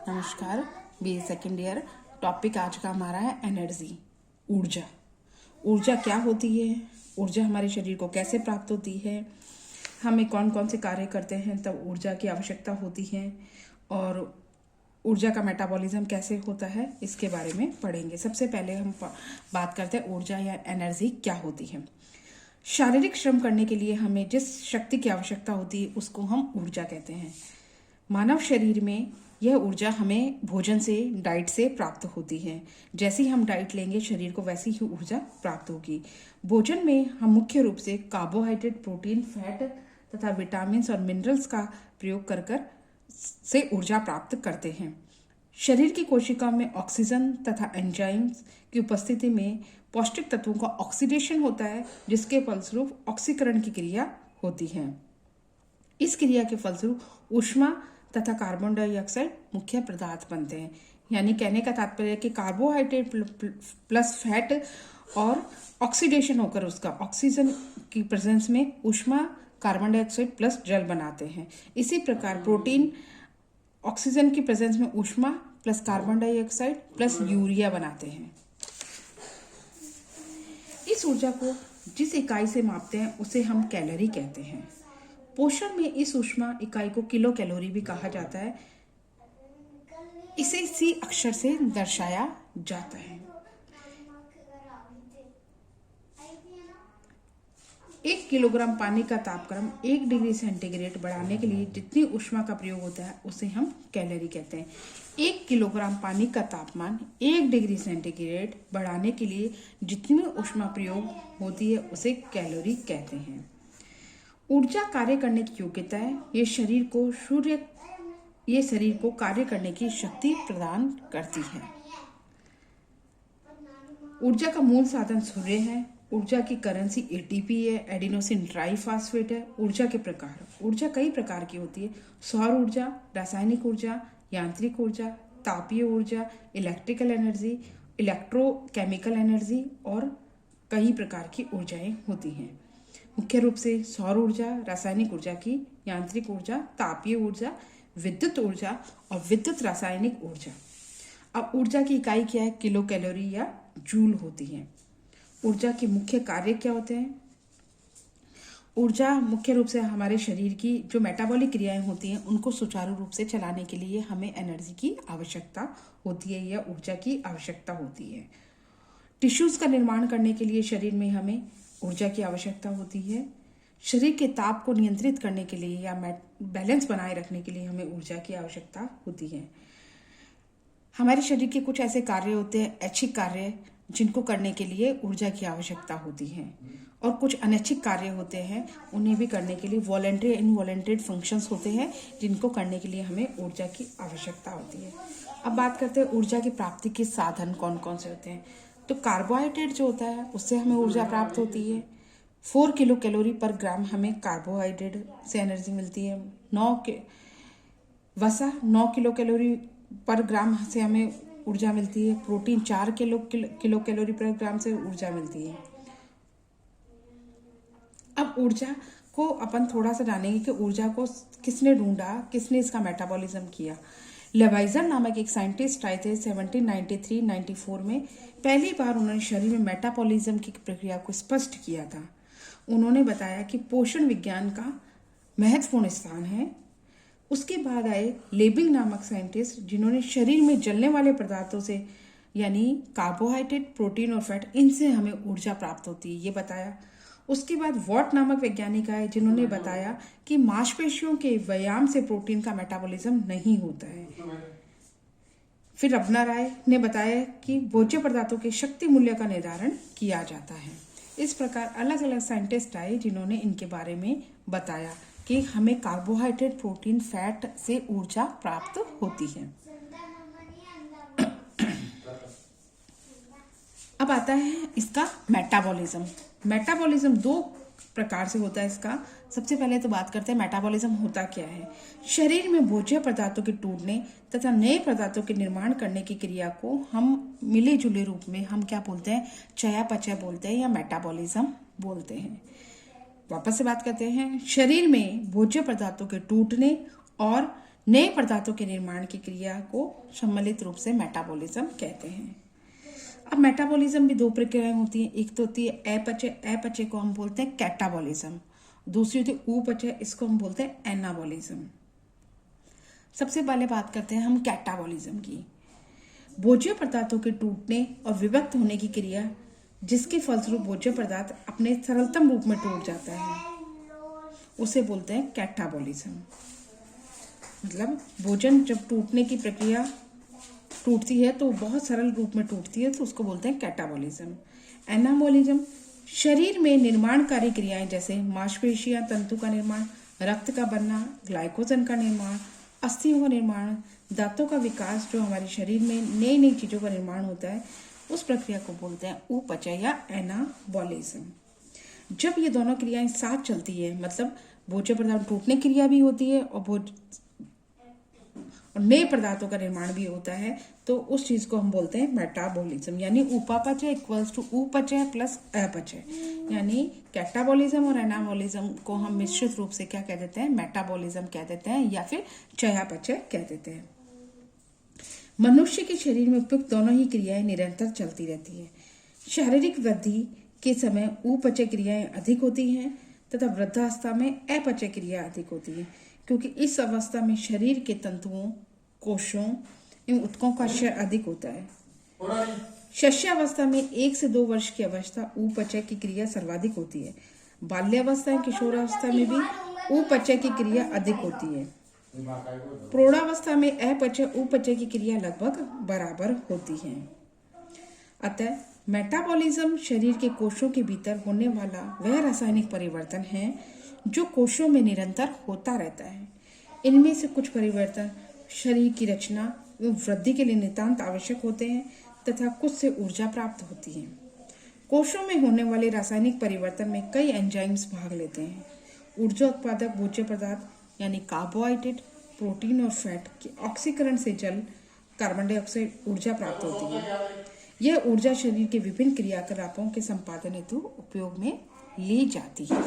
नमस्कार। BA second year. Topic आज का हमारा है एनर्जी, ऊर्जा। ऊर्जा क्या होती है, ऊर्जा हमारे शरीर को कैसे प्राप्त होती है, हमें कौन कौन से कार्य करते हैं तब ऊर्जा की आवश्यकता होती है, और ऊर्जा का मेटाबॉलिज्म कैसे होता है, इसके बारे में पढ़ेंगे। सबसे पहले हम बात करते हैं ऊर्जा या एनर्जी क्या होती है। शारीरिक श्रम करने के लिए हमें जिस शक्ति की आवश्यकता होती है उसको हम ऊर्जा कहते हैं। मानव शरीर में यह ऊर्जा हमें भोजन से, डाइट से प्राप्त होती है। जैसे ही हम डाइट लेंगे शरीर को वैसी ही ऊर्जा प्राप्त होगी। भोजन में हम मुख्य रूप से कार्बोहाइड्रेट, प्रोटीन, फैट तथा विटामिन और मिनरल्स का प्रयोग कर कर से ऊर्जा प्राप्त करते हैं। शरीर की कोशिकाओं में ऑक्सीजन तथा एंजाइम्स की उपस्थिति में पौष्टिक तत्वों का ऑक्सीडेशन होता है, जिसके फलस्वरूप ऑक्सीकरण की क्रिया होती है। इस क्रिया के फलस्वरूप ऊष्मा तथा कार्बन डाइऑक्साइड मुख्य पदार्थ बनते हैं। यानी कहने का तात्पर्य है कि कार्बोहाइड्रेट प्लस फैट और ऑक्सीडेशन होकर उसका ऑक्सीजन की प्रेजेंस में ऊष्मा, कार्बन डाइऑक्साइड प्लस जल बनाते हैं। इसी प्रकार प्रोटीन ऑक्सीजन की प्रेजेंस में ऊष्मा plus carbon dioxide plus urea बनाते हैं। इस ऊर्जा को जिस इकाई से मापते हैं उसे हम कैलोरी कहते हैं। पोषण में इस ऊष्मा इकाई को किलो कैलोरी भी कहा जाता है। इसे सी अक्षर से दर्शाया जाता है। 1 किलोग्राम पानी का तापक्रम 1 डिग्री सेंटीग्रेड बढ़ाने के लिए जितनी ऊष्मा का प्रयोग होता है उसे हम कैलोरी कहते हैं। 1 किलोग्राम पानी का तापमान 1 डिग्री सेंटीग्रेड बढ़ाने के लिए जितनी ऊष्मा प्रयोग होती है उसे कैलोरी कहते हैं। ऊर्जा कार्य करने की योग्यता है। ये शरीर को कार्य करने की शक्ति प्रदान करती है। ऊर्जा का मूल साधन सूर्य है। ऊर्जा की करेंसी एटीपी है, एडिनोसिन ट्राइफॉस्फेट है। ऊर्जा के प्रकार, ऊर्जा कई प्रकार की होती है। सौर ऊर्जा, रासायनिक ऊर्जा, यांत्रिक ऊर्जा, तापीय ऊर्जा, इलेक्ट्रिकल एनर्जी, इलेक्ट्रोकेमिकल एनर्जी और कई प्रकार की ऊर्जाएं होती हैं। मुख्य रूप से सौर ऊर्जा, रासायनिक ऊर्जा की, यांत्रिक ऊर्जा, तापीय ऊर्जा, विद्युत ऊर्जा और विद्युत रासायनिक ऊर्जा। अब ऊर्जा की इकाई क्या है? किलो कैलोरी या जूल होती है। ऊर्जा के मुख्य कार्य क्या होते हैं? ऊर्जा मुख्य रूप से हमारे शरीर की जो मेटाबॉलिक क्रियाएं होती हैं उनको सुचारू रूप से चलाने के लिए हमें एनर्जी की आवश्यकता होती है या ऊर्जा की आवश्यकता होती है। टिश्यूज का निर्माण करने के लिए शरीर में हमें ऊर्जा की आवश्यकता होती है। शरीर के ताप को नियंत्रित करने के लिए या बैलेंस बनाए रखने के लिए हमें ऊर्जा की आवश्यकता होती है। हमारे शरीर के कुछ ऐसे कार्य होते हैं, ऐच्छिक कार्य, जिनको करने के लिए ऊर्जा की आवश्यकता होती है, और कुछ अनैच्छिक कार्य होते हैं, उन्हें भी करने के लिए वॉलंटरी इनवॉलंटरी फंक्शंस होते हैं, जिनको करने के लिए हमें ऊर्जा की आवश्यकता होती है। अब बात करते हैं ऊर्जा की प्राप्ति के साधन कौन कौन से होते हैं। तो कार्बोहाइड्रेट जो होता है उससे हमें ऊर्जा प्राप्त होती है। 4 किलो कैलोरी पर ग्राम हमें कार्बोहाइड्रेट से एनर्जी मिलती है। वसा 9 किलो कैलोरी पर ग्राम से हमें ऊर्जा मिलती है। प्रोटीन 4 किलो कैलोरी पर ग्राम से ऊर्जा मिलती है। अब ऊर्जा को अपन थोड़ा सा जानेंगे कि ऊर्जा को किसने ढूंढा, किसने इसका मेटाबॉलिज्म किया। लेवाइजर नामक एक साइंटिस्ट आए थे 1793-94 में। पहली बार उन्होंने शरीर में मेटाबॉलिज्म की प्रक्रिया को स्पष्ट किया था। उन्होंने बताया कि पोषण विज्ञान का महत्वपूर्ण स्थान है। उसके बाद आए लेबिंग नामक साइंटिस्ट, जिन्होंने शरीर में जलने वाले पदार्थों से यानी कार्बोहाइड्रेट, प्रोटीन और फैट, इनसे हमें ऊर्जा प्राप्त होती है, ये बताया। उसके बाद वॉट नामक वैज्ञानिक आए, जिन्होंने बताया कि मांसपेशियों के व्यायाम से प्रोटीन का मेटाबॉलिज्म नहीं होता है। फिर रबना राय ने बताया कि भोज्य पदार्थों के शक्ति मूल्य का निर्धारण किया जाता है। इस प्रकार अलग अलग साइंटिस्ट आए जिन्होंने इनके बारे में बताया कि हमें कार्बोहाइड्रेट, प्रोटीन, फैट से ऊर्जा प्राप्त होती है। अब आता है इसका मेटाबॉलिज्म। मेटाबॉलिज्म 2 प्रकार से होता है इसका। सबसे पहले तो बात करते हैं मेटाबॉलिज्म होता क्या है। शरीर में भोज्य पदार्थों के टूटने तथा नए पदार्थों के निर्माण करने की क्रिया को हम मिले जुले रूप में हम क्या बोलते हैं? चयापचय बोलते हैं या मेटाबॉलिज्म बोलते हैं। वापस से बात करते हैं। शरीर में भोज्य पदार्थों के टूटने और नए पदार्थों के निर्माण की क्रिया को सम्मिलित रूप से मेटाबॉलिज्म कहते हैं। अब मेटाबॉलिज्म भी दो प्रक्रियाएं होती हैं। एक तो होती है अपचय, अपचय को हम बोलते हैं कैटाबॉलिज्म। दूसरी होती है उपचय, इसको हम बोलते हैं एनाबॉलिज्म। सबसे पहले बात करते हैं हम कैटाबॉलिज्म की। भोज्य पदार्थों के टूटने और विभक्त होने की क्रिया, जिसके फलस्वरूप भोज्य पदार्थ अपने सरलतम रूप में टूट जाता है, उसे बोलते हैं कैटाबॉलिज्म। मतलब भोजन जब टूटने की प्रक्रिया टूटती है तो बहुत सरल रूप में टूटती है, तो उसको बोलते हैं कैटाबॉलिज्म। एनाबॉलिज्म शरीर में निर्माणकारी क्रियाएं जैसे मांसपेशियां, तंतु का निर्माण, रक्त का बनना, ग्लाइकोजन का निर्माण, अस्थियों का निर्माण, दांतों का विकास, जो हमारे शरीर में नई नई चीजों का निर्माण होता है, उस प्रक्रिया को बोलते हैं उपचय या एनाबॉलिज्म। जब ये दोनों क्रियाएं साथ चलती है, मतलब भोज्य पदार्थ टूटने की क्रिया भी होती है और नए पदार्थों का निर्माण भी होता है, तो उस चीज को हम बोलते हैं मेटाबॉलिज्म। यानी उपापचय इक्वल्स टू उपचय प्लस अपचय। यानी कैटाबॉलिज्म और एनाबॉलिज्म को हम मिश्रित रूप से क्या कह देते हैं, मेटाबॉलिज्म कह देते हैं या फिर चयापचय कह देते हैं। मनुष्य के शरीर में उपयुक्त दोनों ही क्रियाएं निरंतर चलती रहती है। शारीरिक वृद्धि के समय उपचय क्रियाएं अधिक होती हैं तथा वृद्धावस्था में अपचय क्रिया अधिक होती है, क्योंकि इस अवस्था में शरीर के तंतुओं, कोशों एवं ऊतकों का क्षय अधिक होता है। शिशुअवस्था में 1 से 2 वर्ष की अवस्था उपचय की क्रिया सर्वाधिक होती है। बाल्यावस्था एवं किशोरावस्था में भी उपचय की क्रिया अधिक होती है। प्रौढ़ावस्था में अपचय उपचय की क्रिया लगभग बराबर होती है। अतः मेटाबॉलिज्म शरीर के कोशों के भीतर होने वाला वह रासायनिक परिवर्तन है जो कोशों में निरंतर होता रहता है। इनमें से कुछ परिवर्तन शरीर की रचना एवं वृद्धि के लिए नितांत आवश्यक होते हैं तथा कुछ से ऊर्जा प्राप्त होती है। कोशों में होने वाले रासायनिक परिवर्तन में कई एंजाइम्स भाग लेते हैं। ऊर्जा उत्पादक भोज्य पदार्थ यानी कार्बोहाइड्रेट, प्रोटीन और फैट के ऑक्सीकरण से जल, कार्बन डाइऑक्साइड ऊर्जा प्राप्त होती है। यह ऊर्जा शरीर के विभिन्न क्रियाकलापों के संपादन हेतु उपयोग में ली जाती है।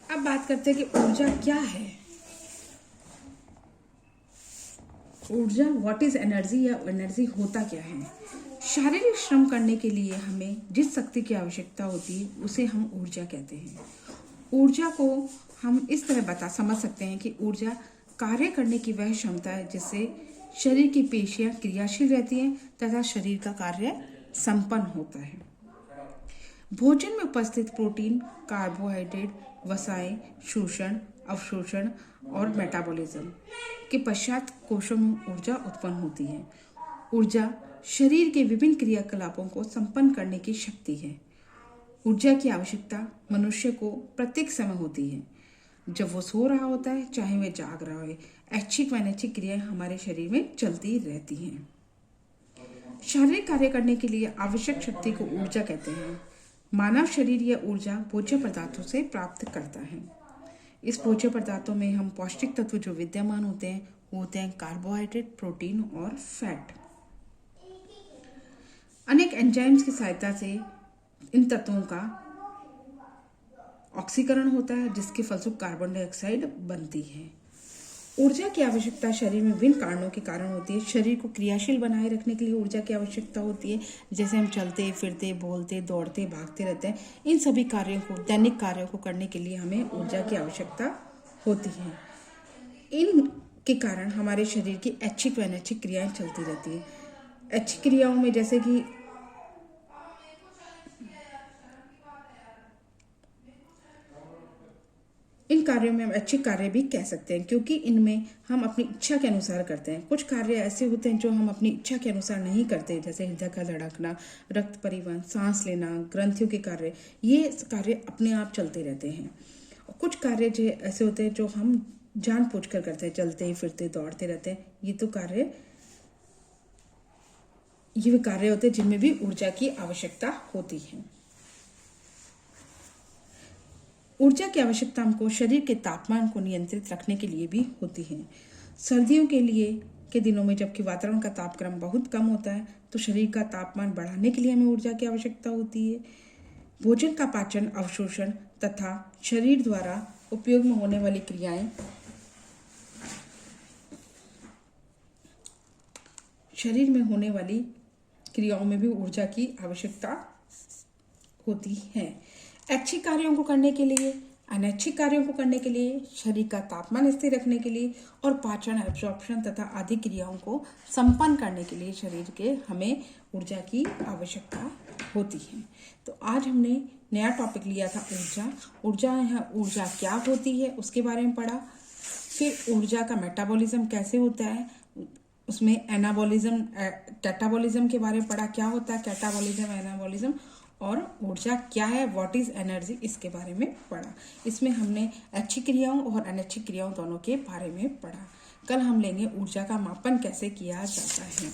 अब बात करते हैं कि ऊर्जा क्या है। ऊर्जा, व्हाट इज एनर्जी, या एनर्जी होता क्या है। शारीरिक श्रम करने के लिए हमें जिस शक्ति की आवश्यकता होती है उसे हम ऊर्जा कहते हैं। ऊर्जा को हम इस तरह समझ सकते हैं कि ऊर्जा कार्य करने की वह क्षमता है जिससे शरीर की पेशियां क्रियाशील रहती हैं तथा शरीर का कार्य संपन्न होता है। भोजन में उपस्थित प्रोटीन, कार्बोहाइड्रेट, वसाएं, शोषण, अवशोषण और मेटाबॉलिज्म के पश्चात कोशों में ऊर्जा उत्पन्न होती है। ऊर्जा शरीर के विभिन्न क्रियाकलापों को संपन्न करने की शक्ति है। ऊर्जा की आवश्यकता मनुष्य को प्रत्येक समय होती है, जब वो सो रहा होता है चाहे वह जाग रहा हो। ऐच्छिक व अनैच्छिक क्रियाएं हमारे शरीर में चलती रहती हैं। शारीरिक कार्य करने के लिए आवश्यक शक्ति को ऊर्जा कहते हैं। मानव शरीर यह ऊर्जा भोज्य पदार्थों से प्राप्त करता है। इस भोज्य पदार्थों में हम पौष्टिक तत्व जो विद्यमान होते हैं वो होते हैं कार्बोहाइड्रेट, प्रोटीन और फैट। अनेक एंजाइम्स की सहायता से इन तत्वों का ऑक्सीकरण होता है, जिसके फलस्वरूप कार्बन डाइऑक्साइड बनती है। ऊर्जा की आवश्यकता शरीर में विभिन्न कारणों के कारण होती है। शरीर को क्रियाशील बनाए रखने के लिए ऊर्जा की आवश्यकता होती है। जैसे हम चलते फिरते, बोलते, दौड़ते, भागते रहते हैं, इन सभी कार्यों को, दैनिक कार्यों को करने के लिए हमें ऊर्जा की आवश्यकता होती है। इन के कारण हमारे शरीर की ऐच्छिक व अनैच्छिक क्रियाएं चलती रहती है। ऐच्छिक क्रियाओं में जैसे कि इन कार्यों में हम ऐच्छिक कार्य भी कह सकते हैं, क्योंकि इनमें हम अपनी इच्छा के अनुसार करते हैं। कुछ कार्य ऐसे होते हैं जो हम अपनी इच्छा के अनुसार नहीं करते, जैसे हृदय का धड़कना, रक्त परिवहन, सांस लेना, ग्रंथियों के कार्य, ये कार्य अपने आप चलते रहते हैं। और कुछ कार्य जो ऐसे होते हैं जो हम जानबूझकर करते हैं, चलते फिरते दौड़ते रहते हैं। ये कार्य होते हैं जिनमें भी ऊर्जा की आवश्यकता होती है। ऊर्जा की आवश्यकता हमको शरीर के तापमान को नियंत्रित रखने के लिए भी होती है। सर्दियों के दिनों में जबकि वातावरण का तापक्रम बहुत कम होता है, तो शरीर का तापमान बढ़ाने के लिए हमें ऊर्जा की आवश्यकता होती है। भोजन का पाचन, अवशोषण तथा शरीर द्वारा उपयोग में होने वाली क्रियाएं शरीर में होने वाली क्रियाओं में भी ऊर्जा की आवश्यकता होती है। ऐच्छिक कार्यों को करने के लिए, अनैच्छिक कार्यों को करने के लिए, शरीर का तापमान स्थिर रखने के लिए और पाचन, एब्जॉर्प्शन तथा आदि क्रियाओं को संपन्न करने के लिए शरीर के हमें ऊर्जा की आवश्यकता होती है। तो आज हमने नया टॉपिक लिया था ऊर्जा क्या होती है उसके बारे में पढ़ा। फिर ऊर्जा का मेटाबॉलिज्म कैसे होता है, उसमें एनाबॉलिज्म, कैटाबॉलिज्म के बारे में पढ़ा, क्या होता है कैटाबॉलिज्म, एनाबॉलिज्म, और ऊर्जा क्या है, व्हाट इज एनर्जी, इसके बारे में पढ़ा। इसमें हमने ऐच्छिक क्रियाओं और अनैच्छिक क्रियाओं दोनों के बारे में पढ़ा। कल हम लेंगे ऊर्जा का मापन कैसे किया जाता है।